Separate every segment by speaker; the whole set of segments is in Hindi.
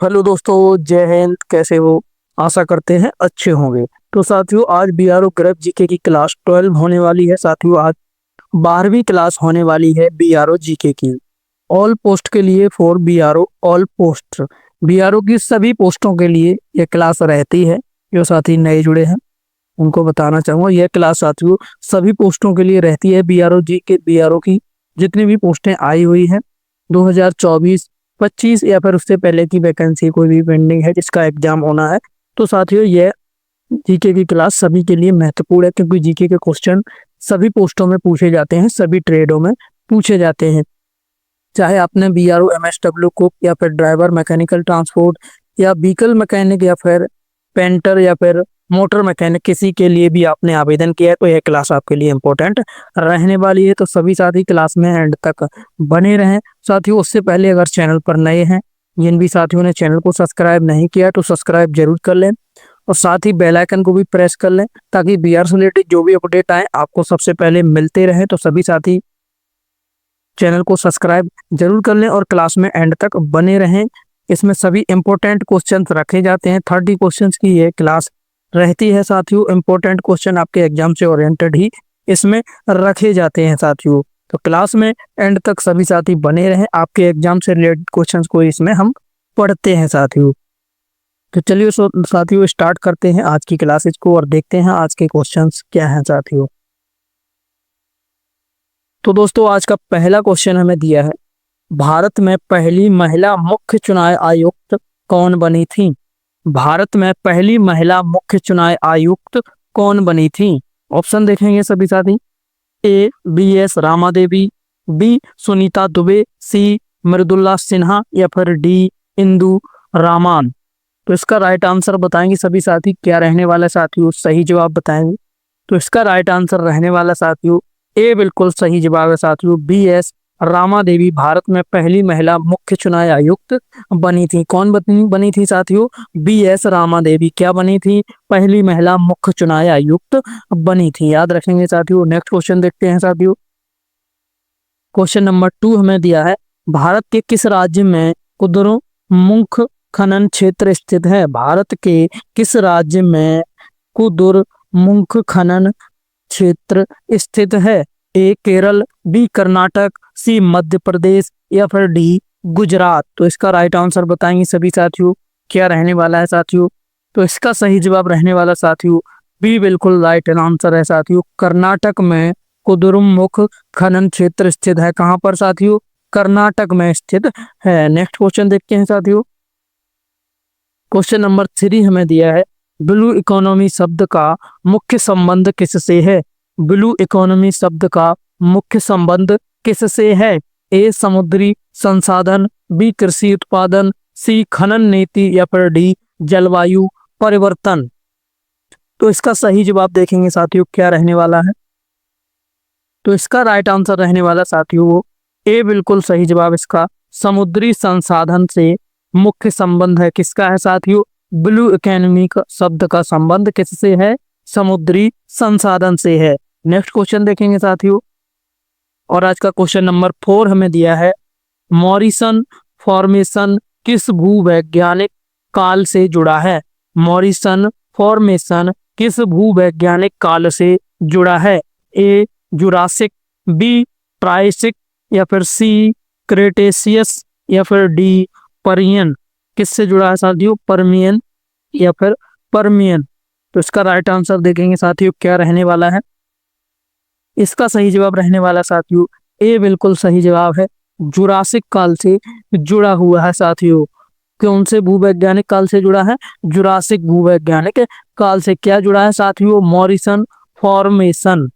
Speaker 1: हेलो दोस्तों, जय हिंद। कैसे हो? आशा करते हैं अच्छे होंगे। तो साथियों, आज बीआरओ ग्रेप जीके की क्लास 12 होने वाली है। साथियों, आज 12वीं क्लास होने वाली है बीआरओ जीके की। ऑल पोस्ट के लिए for BRO all post, BRO की सभी पोस्टों के लिए यह क्लास रहती है। जो साथी नए जुड़े हैं उनको बताना चाहूंगा, यह क्लास साथियों सभी पोस्टों के लिए रहती है। बीआरओ जीके बीआरओ की जितनी भी पोस्टें आई हुई हैं 2024 25 या फिर उससे पहले की वैकेंसी कोई भी पेंडिंग है जिसका एग्जाम होना है, तो साथियों ये जीके की क्लास सभी के लिए महत्वपूर्ण है, क्योंकि जीके के क्वेश्चन सभी पोस्टों में पूछे जाते हैं, सभी ट्रेडों में पूछे जाते हैं। चाहे आपने बीआरओ एमएसडब्ल्यू कुक या फिर ड्राइवर मैकेनिकल ट्रांसपोर्ट या व्हीकल मैकेनिक या फिर पेंटर या फिर मोटर मैकेनिक किसी के लिए भी आपने आवेदन किया है, तो यह क्लास आपके लिए इम्पोर्टेंट रहने वाली है। तो सभी साथी क्लास में एंड तक बने रहें। साथियों, उससे पहले अगर चैनल पर नए हैं, जिन भी साथियों ने चैनल को सब्सक्राइब नहीं किया तो सब्सक्राइब जरूर कर लें और साथ ही बेल आइकन को भी प्रेस कर लें, ताकि बीआर से रिलेटेड जो भी अपडेट आए आपको सबसे पहले मिलते रहे। तो सभी साथी चैनल को सब्सक्राइब जरूर कर लें और क्लास में एंड तक बने रहें। इसमें सभी इंपॉर्टेंट क्वेश्चंस रखे जाते हैं। 30 क्वेश्चंस की ये क्लास रहती है साथियों। इंपॉर्टेंट क्वेश्चन आपके एग्जाम से ओरिएंटेड ही इसमें रखे जाते हैं साथियों। तो क्लास में एंड तक सभी साथी बने रहें, आपके एग्जाम से रिलेटेड क्वेश्चंस को इसमें हम पढ़ते हैं साथियों। तो चलिए साथियों स्टार्ट करते हैं आज की क्लासेज को और देखते हैं आज के क्वेश्चंस क्या हैं साथियों। तो दोस्तों, आज का पहला क्वेश्चन हमें दिया है, भारत में पहली महिला मुख्य चुनाव आयुक्त कौन बनी थी? भारत में पहली महिला मुख्य चुनाव आयुक्त कौन बनी थी? ऑप्शन देखेंगे सभी साथी। A B S Rama Devi, B Sunita Dubey, C Mridula Sinha या फिर डी इंदु रामान। तो इसका राइट आंसर बताएंगे सभी साथी। क्या रहने वाला साथियों? सही जवाब बताएंगे। तो इसका राइट आंसर रहने वाला साथियों ए बिल्कुल सही जवाब है साथियों। बी एस रामा देवी भारत में पहली महिला मुख्य चुनाव आयुक्त बनी थी। कौन बनी थी साथियों? बी एस रामा देवी क्या बनी थी? पहली महिला मुख्य चुनाव आयुक्त बनी थी। याद रखेंगे साथियों। नेक्स्ट क्वेश्चन देखते हैं साथियों। क्वेश्चन नंबर 2 हमें दिया है, भारत के किस राज्य में कुद्रुमुख खनन क्षेत्र स्थित है? भारत के किस राज्य में कुद्रुमुख खनन क्षेत्र स्थित है? ए केरल, बी कर्नाटक, सी मध्य प्रदेश या फिर डी गुजरात। तो इसका राइट आंसर बताएंगे सभी साथियों। क्या रहने वाला है साथियों? तो इसका सही जवाब रहने वाला साथियों बी बिल्कुल राइट आंसर है साथियों। कर्नाटक में कुद्रुमुख खनन क्षेत्र स्थित है। कहां पर साथियों? कर्नाटक में स्थित है। नेक्स्ट क्वेश्चन देखते हैं साथियों। क्वेश्चन नंबर 3 हमें दिया है, ब्लू इकोनॉमी शब्द का मुख्य संबंध किससे है? ब्लू इकोनॉमी शब्द का मुख्य संबंध किससे है? ए समुद्री संसाधन, बी कृषि उत्पादन, सी खनन नीति या फिर डी जलवायु परिवर्तन। तो इसका सही जवाब देखेंगे साथियों। क्या रहने वाला है? तो इसका राइट आंसर रहने वाला साथियों वो ए बिल्कुल सही जवाब। इसका समुद्री संसाधन से मुख्य संबंध है। किसका है साथियों? ब्लू इकोनॉमी का शब्द का संबंध किससे है? समुद्री संसाधन से है। नेक्स्ट क्वेश्चन देखेंगे साथियों। और आज का क्वेश्चन नंबर 4 हमें दिया है, मॉरिसन फॉर्मेशन किस भूवैज्ञानिक काल से जुड़ा है? मॉरिसन फॉर्मेशन किस भूवैज्ञानिक काल से जुड़ा है? ए जुरासिक, बी ट्राइसिक या फिर सी क्रेटेशियस या फिर डी पर्मियन। किससे जुड़ा है साथियों? पर्मियन या फिर पर्मियन। तो इसका राइट आंसर देखेंगे साथियों। क्या रहने वाला है? इसका सही जवाब रहने वाला साथियों ए बिल्कुल सही जवाब है। जुरासिक काल से जुड़ा हुआ है साथियों। कौन से भूवैज्ञानिक काल से जुड़ा है? जुरासिक भूवैज्ञानिक काल से। क्या जुड़ा है साथियों? Morrison formation.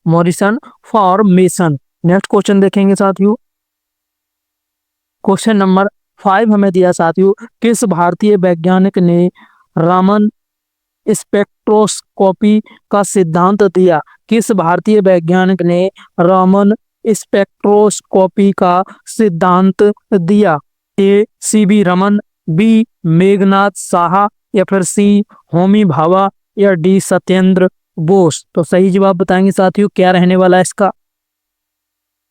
Speaker 1: Morrison formation. Next question देखेंगे साथियों। क्वेश्चन नंबर 5 हमें दिया साथियों, किस भारतीय वैज्ञानिक ने रामन स्पेक्ट्रोस्कोपी का सिद्धांत दिया? किस भारतीय वैज्ञानिक ने रामन स्पेक्ट्रोस्कोपी का सिद्धांत दिया? ए सीवी रमन, बी मेघनाथ साहा या फिर सी होमी भाभा या डी सत्येंद्र बोस। तो सही जवाब बताएंगे साथियों। क्या रहने वाला है इसका?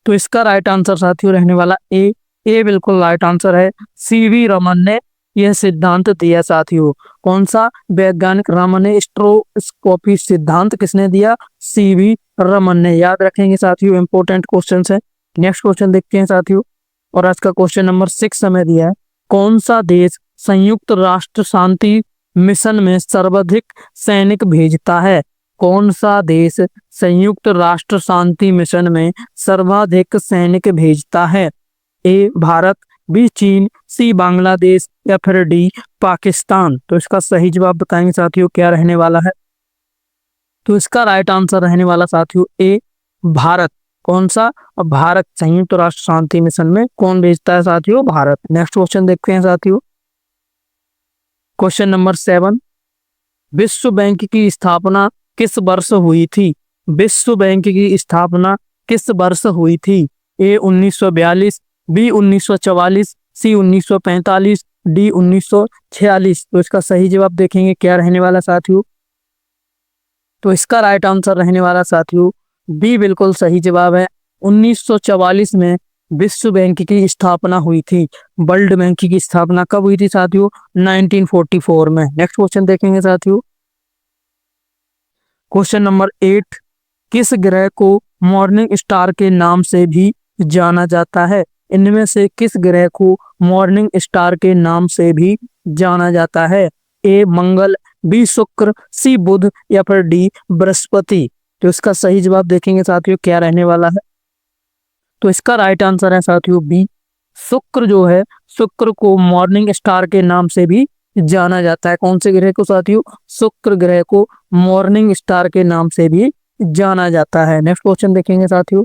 Speaker 1: तो इसका राइट आंसर साथियों रहने वाला ए बिल्कुल राइट आंसर है। सीवी रमन ने यह सिद्धांत दिया साथियों? कौन सा वैज्ञानिक? रमन ने स्पेक्ट्रोस्कोपी सिद्धांत किसने दिया? सीवी रमन ने। याद रखेंगे साथियों, इंपॉर्टेंट क्वेश्चन है। नेक्स्ट क्वेश्चन देखते हैं साथियों, और आज का क्वेश्चन नंबर 6 हमें दिया है, कौन सा देश संयुक्त राष्ट्र शांति मिशन में सर्वाधिक सैनिक भेजता है? कौन सा देश संयुक्त राष्ट्र शांति मिशन में सर्वाधिक सैनिक भेजता है? ए भारत, बी चीन, सी बांग्लादेश, या फिर डी पाकिस्तान। तो इसका सही जवाब बताएंगे साथियों, क्या रहने वाला है? तो इसका राइट आंसर रहने वाला साथियों ए भारत। कौन सा? भारत। संयुक्त राष्ट्र शांति मिशन में कौन भेजता है साथियों? भारत। नेक्स्ट क्वेश्चन देखते हैं साथियों, क्वेश्चन नंबर 7, विश्व बैंक की स्थापना किस वर्ष हुई थी? विश्व बैंक की स्थापना किस वर्ष हुई थी? ए 1942, बी 1944, सी 1945, डी 1946। तो इसका सही जवाब देखेंगे, क्या रहने वाला साथियों? तो इसका राइट आंसर रहने वाला साथियों बी बिल्कुल सही जवाब है। 1944 में विश्व बैंक की स्थापना हुई थी। वर्ल्ड बैंक की स्थापना कब हुई थी साथियों? 1944 में। नेक्स्ट क्वेश्चन देखेंगे साथियों, क्वेश्चन नंबर 8, किस ग्रह को मॉर्निंग स्टार के नाम से भी जाना जाता है? इनमें से किस ग्रह को मॉर्निंग स्टार के नाम से भी जाना जाता है? ए मंगल, बी शुक्र, सी बुध, या फिर डी बृहस्पति। तो इसका सही जवाब देखेंगे साथियों, क्या रहने वाला है? तो इसका राइट आंसर है साथियों बी शुक्र। जो है, शुक्र को मॉर्निंग स्टार के नाम से भी जाना जाता है। कौन से ग्रह को साथियों? शुक्र ग्रह को मॉर्निंग स्टार के नाम से भी जाना जाता है। नेक्स्ट क्वेश्चन देखेंगे साथियों,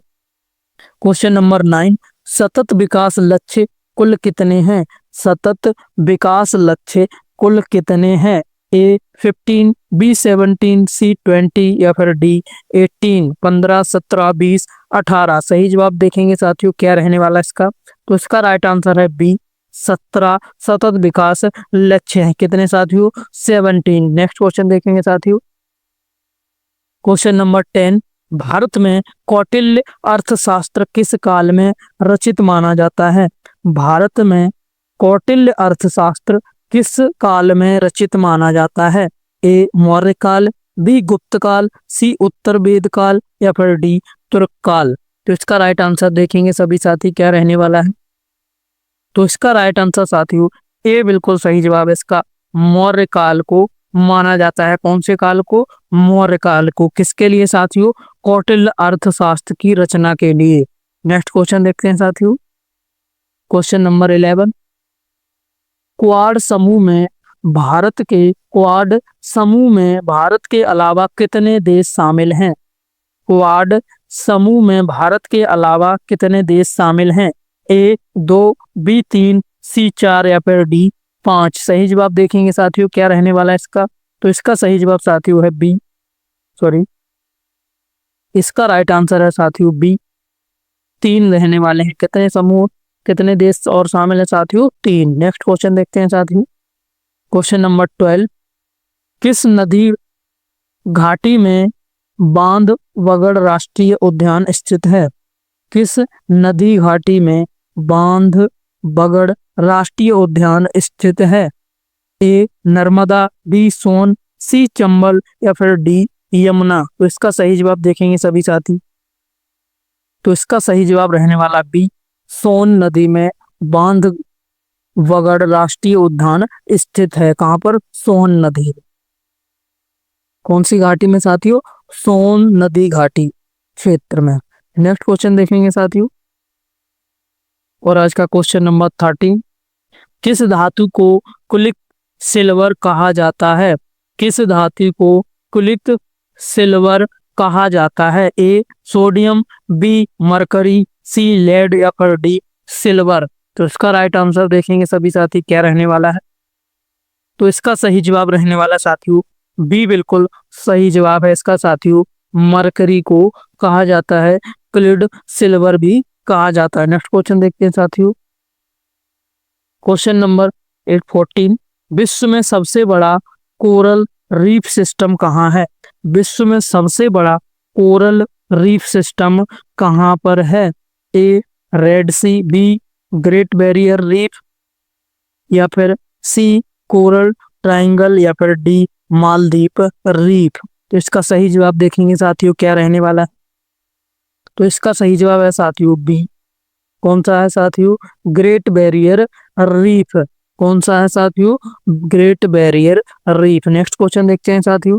Speaker 1: क्वेश्चन नंबर 9, सतत विकास लक्ष्य कुल कितने हैं? सतत विकास लक्ष्य कुल कितने हैं? ए 15, बी 17, सी 20, या फिर डी 18। 15, 17, 20, 18। सही जवाब देखेंगे साथियों, क्या रहने वाला इसका? तो इसका राइट आंसर है बी 17 सतत विकास लक्ष्य है। कितने साथियों? 17। नेक्स्ट क्वेश्चन देखेंगे साथियों, क्वेश्चन नंबर 10, भारत में कौटिल्य अर्थशास्त्र किस काल में रचित माना जाता है? भारत में कौटिल्य अर्थशास्त्र किस काल में रचित माना जाता है? ए मौर्य काल, बी गुप्त काल, सी उत्तर वेद काल, या फिर डी तुर्क काल। तो इसका राइट आंसर देखेंगे सभी साथी, क्या रहने वाला है? तो इसका राइट आंसर साथियों ए बिल्कुल सही जवाब है इसका। मौर्य काल को माना जाता है। कौन से काल को? मौर्य काल को। किसके लिए साथियों? कौटिल्य अर्थशास्त्र की रचना के लिए। नेक्स्ट क्वेश्चन देखते हैं साथियों, क्वेश्चन नंबर 11, क्वाड समूह में भारत के अलावा कितने देश शामिल हैं? क्वाड समूह में भारत के अलावा कितने देश शामिल हैं? ए 2, बी 3, सी 4, या फिर डी 5। सही जवाब देखेंगे साथियों, क्या रहने वाला है इसका? तो इसका सही जवाब साथियों है बी, इसका राइट आंसर है साथियों बी 3 रहने वाले हैं। कितने समूह, कितने देश और शामिल है साथियों? 3। नेक्स्ट क्वेश्चन देखते हैं साथियों, क्वेश्चन नंबर 12, किस नदी घाटी में बांधवगढ़ राष्ट्रीय उद्यान स्थित है? किस नदी घाटी में बांधवगढ़ राष्ट्रीय उद्यान स्थित है? ए नर्मदा, बी सोन, सी चंबल, या फिर डी यमुना। तो इसका सही जवाब देखेंगे सभी साथी, तो इसका सही जवाब रहने वाला बी सोन नदी में बांधवगढ़ राष्ट्रीय उद्यान स्थित है। कहां पर? सोन नदी। कौन सी घाटी में साथियों? सोन नदी घाटी क्षेत्र में। नेक्स्ट क्वेश्चन देखेंगे साथियों, और आज का क्वेश्चन नंबर 13, किस धातु को कुलिक सिल्वर कहा जाता है? किस धातु को कुलिक सिल्वर कहा जाता है? A sodium, B mercury, C lead, या फिर डी सिल्वर। तो इसका राइट आंसर देखेंगे सभी साथी, क्या रहने वाला है? तो इसका सही जवाब रहने वाला साथियों बी बिल्कुल सही जवाब है इसका साथियों। मरकरी को कहा जाता है, क्लिड सिल्वर भी कहा जाता है। नेक्स्ट क्वेश्चन देखते हैं साथियों, क्वेश्चन नंबर 14, विश्व में सबसे बड़ा कोरल रीफ सिस्टम कहाँ है? विश्व में सबसे बड़ा कोरल रीफ सिस्टम कहाँ पर है? A Red Sea, B Great Barrier Reef, या फिर सी कोरल ट्रायंगल या फिर डी मालदीप रीफ। तो इसका सही जवाब देखेंगे साथियों क्या रहने वाला है। तो इसका सही जवाब है साथियों बी। कौन सा है साथियों? Great Barrier reef. कौन सा है साथियों? Great Barrier reef. Next question देखते हैं साथियों।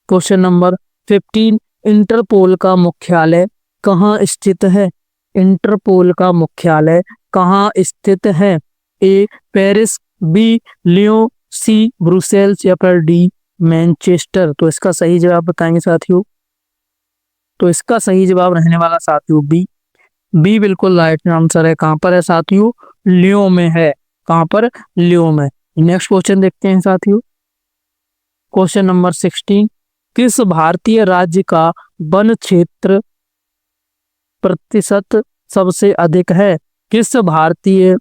Speaker 1: Question number 15। इंटरपोल का मुख्यालय कहाँ स्थित है? इंटरपोल का मुख्यालय कहाँ स्थित है? ए पेरिस, बी लियोन, सी ब्रुसेल्स या फिर डी मैनचेस्टर। तो इसका सही जवाब बताएंगे साथियों। तो इसका सही जवाब रहने वाला साथियों बी। बी बिल्कुल राइट आंसर है। कहां पर है साथियों? लियो में है। कहां पर? लियो में। नेक्स्ट क्वेश्चन देखते हैं साथियों। Question number 16। किस भारतीय राज्य का वन क्षेत्र प्रतिशत सबसे अधिक है? किस भारतीय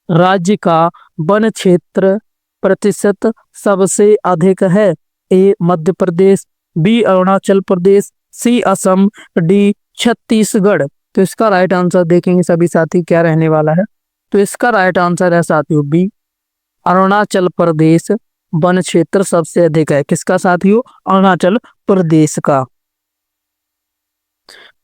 Speaker 1: राज्य का वन क्षेत्र प्रतिशत सबसे अधिक है? ए मध्य प्रदेश, बी अरुणाचल प्रदेश, सी असम, डी छत्तीसगढ़। तो इसका राइट आंसर देखेंगे सभी साथी क्या रहने वाला है। तो इसका राइट आंसर है साथियों बी। अरुणाचल प्रदेश वन क्षेत्र सबसे अधिक है। किसका साथियों? अरुणाचल प्रदेश का।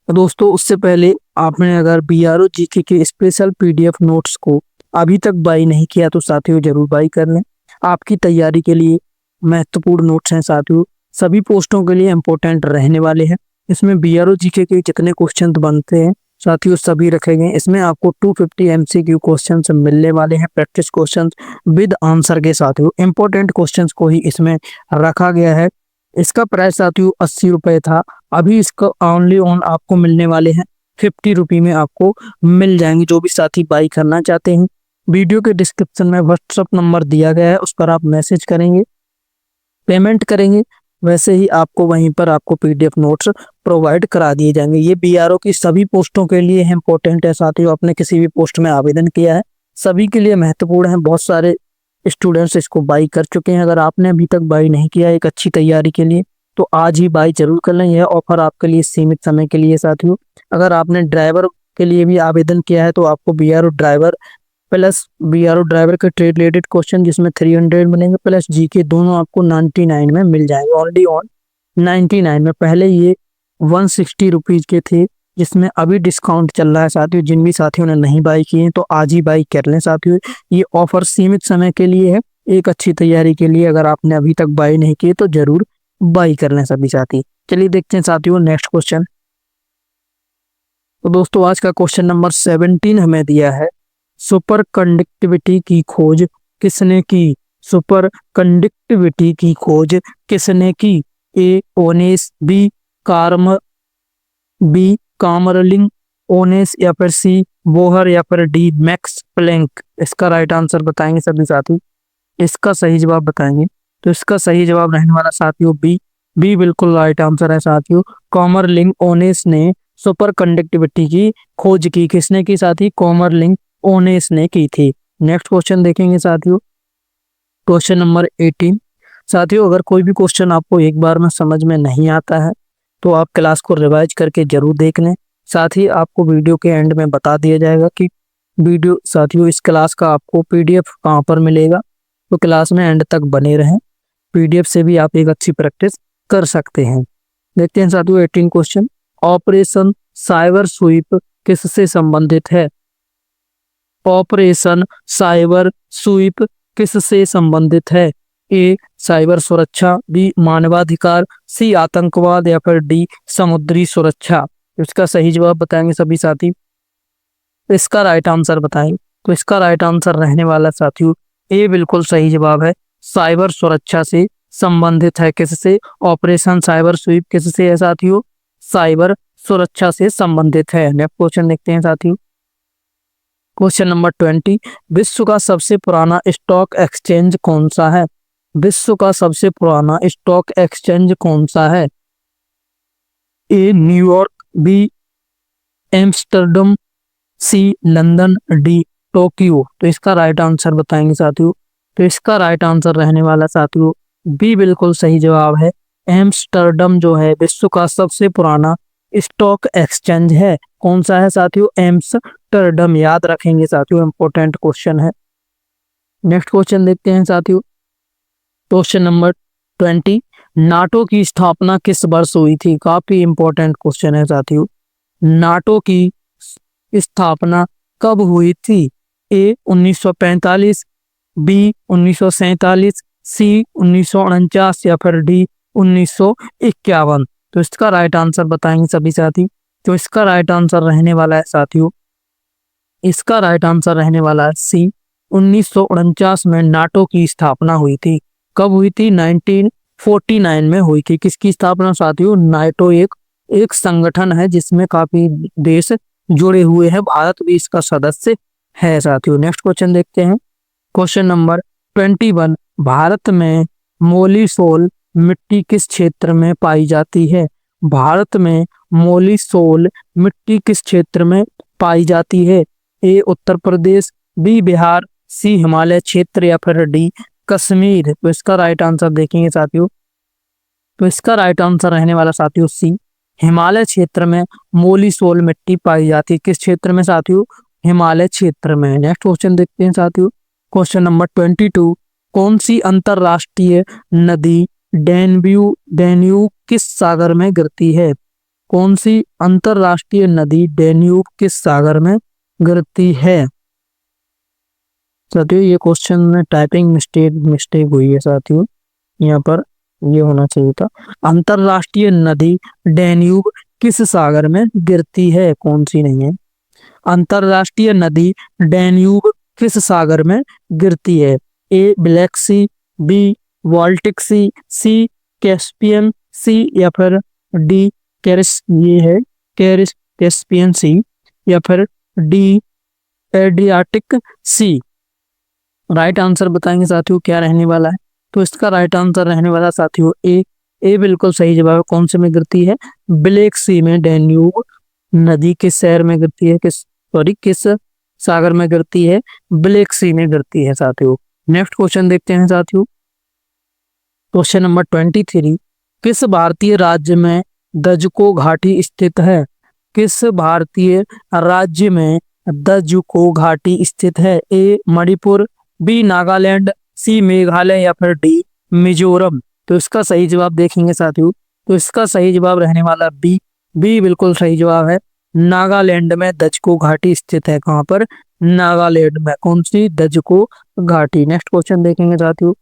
Speaker 1: दोस्तों उससे पहले आपने अगर बीआरओ जीके के स्पेशल पीडीएफ नोट्स को अभी तक बाई नहीं किया तो साथियों जरूर बाई कर लें। आपकी तैयारी के लिए महत्वपूर्ण नोट्स हैं साथियों। सभी पोस्टों के लिए इंपॉर्टेंट रहने वाले हैं। इसमें बीआरओ जीके के जितने क्वेश्चन बनते हैं साथियों सभी रखे गए। इसमें आपको 250 एमसीक्यू क्वेश्चन मिलने वाले हैं, प्रैक्टिस क्वेश्चन विद आंसर के साथियों। इंपॉर्टेंट क्वेश्चन को ही इसमें रखा गया है। इसका प्राइस साथियों 80 रुपए था। अभी इसका ओनली ऑन आपको मिलने वाले हैं 50 रुपये में आपको मिल जाएंगे। जो भी साथी बाई करना चाहते हैं वीडियो के डिस्क्रिप्शन में व्हाट्सएप नंबर दिया गया है, उस पर आप मैसेज करेंगे, पेमेंट करेंगे, वैसे ही आपको वहीं पर आपको पीडीएफ नोट्स प्रोवाइड करा दिए जाएंगे। ये बीआरओ की सभी पोस्टों के लिए इंपॉर्टेंट है साथियों। आपने किसी भी पोस्ट में आवेदन किया है सभी के लिए महत्वपूर्ण है। बहुत सारे स्टूडेंट्स इसको बाई कर चुके हैं। अगर आपने अभी तक बाई नहीं किया एक अच्छी तैयारी के लिए तो आज ही बाई जरूर कर लें। यह ऑफर आपके लिए सीमित समय के लिए साथियों। अगर आपने ड्राइवर के लिए भी आवेदन किया है तो आपको BRO driver plus BRO driver के ट्रेड रिलेटेड क्वेश्चन जिसमें 300 बनेंगे प्लस जीके दोनों आपको 99 में मिल जाएंगे। ओनली ऑन 99 में। पहले ये 160 रुपीज के थे जिसमें अभी डिस्काउंट चल रहा है साथियों। जिन भी साथियों ने नहीं बाई किए तो आज ही बाई कर लें साथियों। ये ऑफर सीमित समय के लिए है, एक अच्छी तैयारी के लिए। अगर आपने अभी तक बाई नहीं किए तो जरूर बाई कर लें सभी साथी। चलिए देखते हैं साथियों नेक्स्ट क्वेश्चन। तो दोस्तों आज का क्वेश्चन नंबर 17 हमें दिया है। सुपर कंडक्टिविटी की खोज किसने की? सुपर कंडक्टिविटी की खोज किसने की? ए ओनेस, बी कामरलिंग ओनेस या फिर सी बोहर या फिर डी मैक्स प्लैंक। इसका राइट आंसर बताएंगे सभी साथी। इसका सही जवाब बताएंगे। तो इसका सही जवाब रहने वाला साथियों बी। बी बिल्कुल राइट आंसर है साथियों। कामरलिंग ओनेस ने सुपर कंडक्टिविटी की खोज की। किसने की साथी? कामरलिंग ओनेस ने की थी। नेक्स्ट क्वेश्चन देखेंगे साथियों। Question number 18। साथियों अगर कोई भी क्वेश्चन आपको एक बार में समझ में नहीं आता है तो आप क्लास को रिवाइज करके जरूर देख लें। साथ ही आपको वीडियो के एंड में बता दिया जाएगा कि वीडियो साथियों इस क्लास का आपको पीडीएफ कहाँ पर मिलेगा। तो क्लास में एंड तक बने रहें। पीडीएफ से भी आप एक अच्छी प्रैक्टिस कर सकते हैं। देखते हैं साथियों 18 क्वेश्चन। ऑपरेशन साइबर स्वीप किससे संबंधित है? ऑपरेशन साइबर स्वीप किससे संबंधित है? ए साइबर सुरक्षा, बी मानवाधिकार, सी आतंकवाद या फिर डी समुद्री सुरक्षा। इसका सही जवाब बताएंगे सभी साथी। इसका राइट आंसर बताएंगे। तो इसका राइट आंसर रहने वाला साथियों ए बिल्कुल सही जवाब है। साइबर सुरक्षा से संबंधित है। किससे? ऑपरेशन साइबर स्वीप किससे है साथियों? साइबर सुरक्षा से संबंधित है। नेक्स्ट क्वेश्चन देखते हैं साथियों। Question number 20। विश्व का सबसे पुराना स्टॉक एक्सचेंज कौन सा है? विश्व का सबसे पुराना स्टॉक एक्सचेंज कौन सा है? ए न्यूयॉर्क, बी एम्स्टर्डम, सी लंदन, डी टोक्यो। तो इसका राइट आंसर बताएंगे साथियों। तो इसका राइट आंसर रहने वाला साथियों बी बिल्कुल सही जवाब है। एम्स्टर्डम जो है विश्व का सबसे पुराना स्टॉक एक्सचेंज है। कौन सा है साथियों? एम्स्टर्डम। याद रखेंगे साथियों, इंपॉर्टेंट क्वेश्चन है। नेक्स्ट क्वेश्चन देखते हैं साथियों। क्वेश्चन नंबर 20, नाटो की स्थापना किस वर्ष हुई थी? काफी इंपॉर्टेंट क्वेश्चन है साथियों। नाटो की स्थापना कब हुई थी? ए 1945, बी 1947, सी 1949 या फिर डी 1951। तो इसका राइट आंसर बताएंगे सभी साथी। तो इसका राइट आंसर रहने वाला है साथियों, इसका राइट आंसर रहने वाला है सी 1949 में नाटो की स्थापना हुई थी। कब हुई थी? 1949 में हुई थी। किसकी स्थापना साथियों? नाटो एक संगठन है जिसमें काफी देश जुड़े हुए हैं, भारत भी इसका सदस्य है साथियों। नेक्स्ट क्वेश्चन देखते हैं। क्वेश्चन नंबर 21, भारत में मोलिसोल मिट्टी किस क्षेत्र में पाई जाती है? भारत में मोलिसोल मिट्टी किस क्षेत्र में पाई जाती है? ए उत्तर प्रदेश, बी बिहार, सी हिमालय क्षेत्र या फिर डी कश्मीर। तो इसका राइट आंसर देखेंगे साथियों। तो इसका राइट आंसर रहने वाला साथियों सी हिमालय क्षेत्र में मोलिसोल मिट्टी पाई जाती है। किस क्षेत्र में साथियों? हिमालय क्षेत्र में। नेक्स्ट क्वेश्चन देखते हैं साथियों। क्वेश्चन नंबर 22, कौन सी अंतरराष्ट्रीय नदी डेन्यूब किस सागर में गिरती है? कौन सी अंतरराष्ट्रीय नदी डेन्यूब किस सागर में गिरती है? साथियों ये क्वेश्चन में टाइपिंग मिस्टेक हुई है साथियों, यहाँ पर ये होना चाहिए था। अंतरराष्ट्रीय नदी डेन्यूब किस सागर में गिरती है? कौन सी नहीं है। अंतरराष्ट्रीय नदी डेन्यूब किस सागर में गिरती है? ए ब्लैक सी, बी बाल्टिक सी, सी कैस्पियन सी या फिर डी कैस्पियन सी या फिर डी एड्रियाटिक सी। राइट आंसर बताएंगे साथियों क्या रहने वाला है। तो इसका राइट आंसर रहने वाला साथियों ए बिल्कुल सही जवाब है। कौन से में गिरती है? ब्लैक सी में डेन्यूब नदी किस शहर में गिरती है? किस सागर में गिरती है? ब्लैक सी में गिरती है साथियों। नेक्स्ट क्वेश्चन देखते हैं साथियों। क्वेश्चन नंबर 23, किस भारतीय राज्य में दजको घाटी स्थित है? किस भारतीय राज्य में दजको घाटी स्थित है? ए मणिपुर, बी नागालैंड, सी मेघालय या फिर डी मिजोरम। तो इसका सही जवाब देखेंगे साथियों। तो इसका सही जवाब रहने वाला बी बिल्कुल सही जवाब है। नागालैंड में दजको घाटी स्थित है। कहां पर? नागालैंड में। कौन सी? दजको घाटी। नेक्स्ट क्वेश्चन देखेंगे साथियों।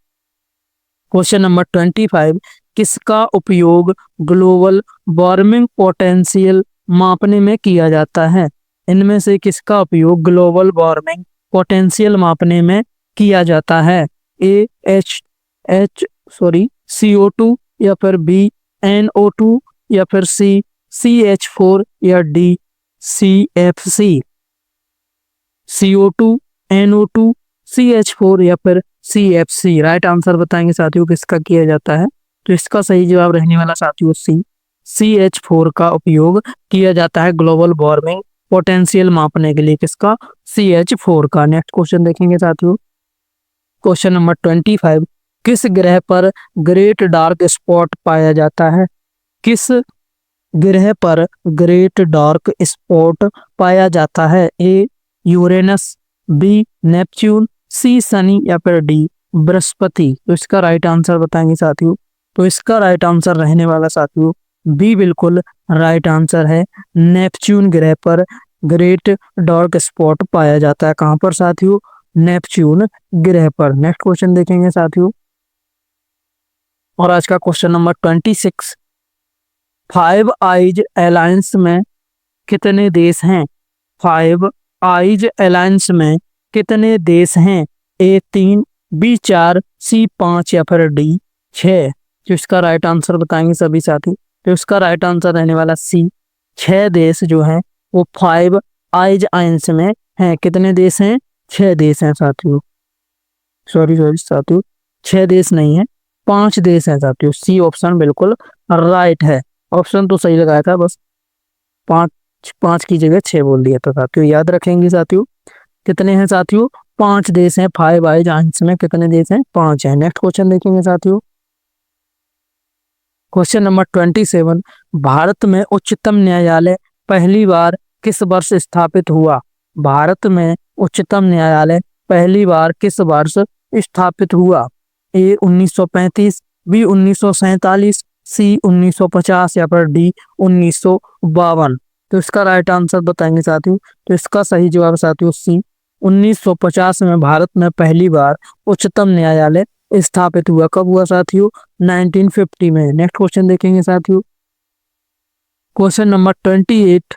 Speaker 1: क्वेश्चन नंबर 25, किसका उपयोग ग्लोबल वार्मिंग पोटेंशियल मापने में किया जाता है? इनमें से किसका उपयोग ग्लोबल वार्मिंग पोटेंशियल मापने में किया जाता है? ए CO2 या फिर बी NO2 या फिर सी CH4 या D CFC। CO2, NO2, CH4 या फिर CFC। राइट आंसर बताएंगे साथियों किसका किया जाता है। तो इसका सही जवाब रहने वाला साथियों सी CH4 का उपयोग किया जाता है ग्लोबल वार्मिंग पोटेंशियल मापने के लिए। किसका? CH4 का। नेक्स्ट क्वेश्चन देखेंगे साथियों। क्वेश्चन नंबर 25, किस ग्रह पर ग्रेट डार्क स्पॉट पाया जाता है? किस ग्रह पर ग्रेट डार्क स्पॉट पाया जाता है? ए यूरेनस, बी नेपच्यून, सी शनि या फिर डी बृहस्पति। तो इसका राइट आंसर बताएंगे साथियों। तो इसका राइट आंसर रहने वाला साथियों बी बिल्कुल राइट आंसर है। नेपच्यून ग्रह पर ग्रेट डार्क स्पॉट पाया जाता है। कहां पर साथियों? नेपच्यून ग्रह पर। नेक्स्ट क्वेश्चन देखेंगे साथियों। और आज का question number 26, five eyes alliance में कितने देश हैं? फाइव आइज अलायंस में कितने देश हैं? ए 3, बी 4, सी 5 या फिर डी 6। तो इसका राइट आंसर बताएंगे सभी साथी। तो इसका राइट आंसर रहने वाला सी 6 देश जो हैं वो फाइव आइज अलायंस में हैं। कितने देश हैं? 6 देश हैं साथियों। सॉरी साथियों 6 देश नहीं है, 5 देश हैं साथियों। सी ऑप्शन बिल्कुल राइट है। ऑप्शन तो सही लगाया था, बस 5 की जगह 6 बोल दिया था साथियों। याद रखेंगे साथियों कितने हैं साथियों? 5 देश हैं। फाइव आइज अलायंस में कितने देश हैं? 5 हैं। नेक्स्ट क्वेश्चन देखेंगे साथियों। क्वेश्चन नंबर 27, भारत में उच्चतम न्यायालय पहली बार किस वर्ष स्थापित हुआ? भारत में उच्चतम न्यायालय पहली बार किस वर्ष स्थापित हुआ? ए 1935, बी 1947, सी 1950 या फिर डी 1952। तो इसका राइट आंसर बताएंगे साथियों। तो इसका सही जवाब साथियों सी 1950 में भारत में पहली बार उच्चतम न्यायालय स्थापित हुआ। कब हुआ साथियों? 1950 में। नेक्स्ट क्वेश्चन देखेंगे साथियों। क्वेश्चन नंबर 28,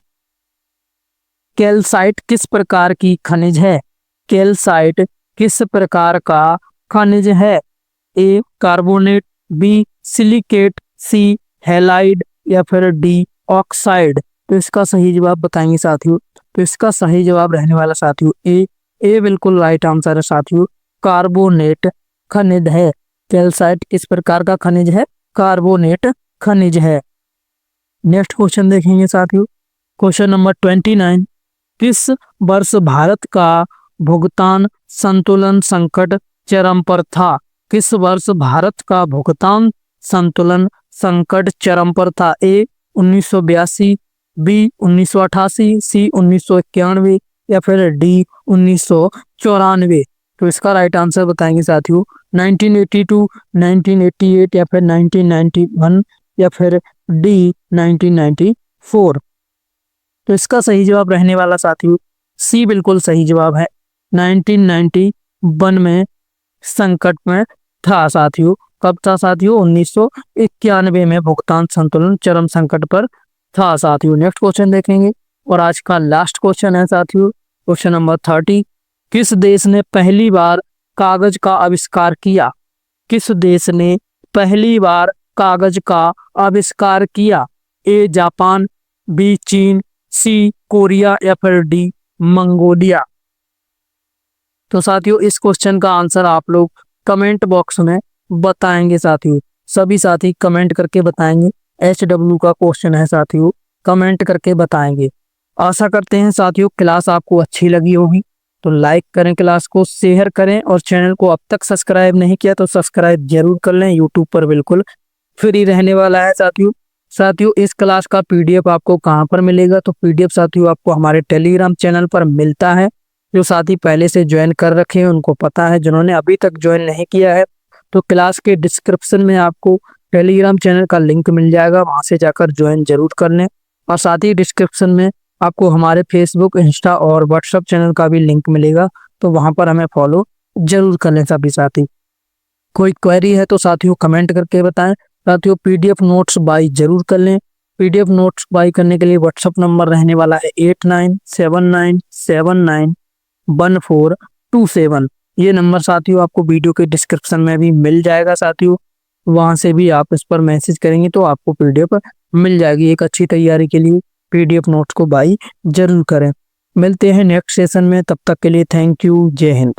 Speaker 1: कैल्साइट किस प्रकार की खनिज है? कैल्साइट किस प्रकार का खनिज है? ए कार्बोनेट, बी सिलिकेट, सी हैलाइड या फिर डी ऑक्साइड। तो इसका सही जवाब बताएंगे साथियों। तो इसका सही जवाब रहने वाला साथियों ए बिल्कुल राइट आंसर है साथियों, कार्बोनेट खनिज है। कैल्साइट किस प्रकार का खनिज है? कार्बोनेट खनिज है। नेक्स्ट क्वेश्चन देखेंगे साथियों। क्वेश्चन नंबर 29, किस वर्ष भारत का भुगतान संतुलन संकट चरम पर था? किस वर्ष भारत का भुगतान संतुलन संकट चरम पर था? ए 1982, बी 1988, सी 1991 या फिर डी 1994। तो इसका राइट आंसर बताएंगे साथियों 1982, 1988 या फिर 1991 या फिर डी 1994। तो इसका सही जवाब रहने वाला साथियों सी बिल्कुल सही जवाब है। 1991 में संकट में था साथियों। कब था साथियों? 1991 में भुगतान संतुलन चरम संकट पर था साथियों। नेक्स्ट क्वेश्चन देखेंगे और आज का लास्ट क्वेश्चन है साथियों क्वेश्चन नंबर 30, किस देश ने पहली बार कागज का आविष्कार किया? किस देश ने पहली बार कागज का आविष्कार किया? ए जापान, बी चीन, सी कोरिया या फिर डी मंगोलिया। तो साथियों इस क्वेश्चन का आंसर आप लोग कमेंट बॉक्स में बताएंगे साथियों। सभी साथी कमेंट करके बताएंगे। HW का क्वेश्चन है साथियों, कमेंट करके बताएंगे। आशा करते हैं साथियों क्लास आपको अच्छी लगी होगी। तो लाइक करें, क्लास को शेयर करें और चैनल को अब तक सब्सक्राइब नहीं किया तो सब्सक्राइब जरूर कर लें। यूट्यूब पर बिल्कुल फ्री रहने वाला है साथियों इस क्लास का PDF आपको कहां पर मिलेगा? तो PDF साथियों आपको हमारे टेलीग्राम चैनल पर मिलता है। जो साथी पहले से ज्वाइन कर रखे हैं उनको पता है, जिन्होंने अभी तक ज्वाइन नहीं किया है तो क्लास के डिस्क्रिप्शन में आपको टेलीग्राम चैनल का लिंक मिल जाएगा, वहां से जाकर ज्वाइन जरूर कर लें। और साथ ही डिस्क्रिप्शन में आपको हमारे फेसबुक, इंस्टा और व्हाट्सएप चैनल का भी लिंक मिलेगा, तो वहां पर हमें फॉलो जरूर कर लें सभी साथी। कोई क्वेरी है तो साथियों कमेंट करके बताएं। साथियों PDF नोट्स बाई जरूर कर लें। PDF नोट्स बाई करने के लिए व्हाट्सएप नंबर रहने वाला है 8979791427। ये नंबर साथियों आपको वीडियो के डिस्क्रिप्शन में भी मिल जाएगा साथियों, वहां से भी आप इस पर मैसेज करेंगे तो आपको PDF मिल जाएगी। एक अच्छी तैयारी के लिए PDF नोट्स को बाई जरूर करें। मिलते हैं नेक्स्ट सेशन में, तब तक के लिए थैंक यू, जय हिंद।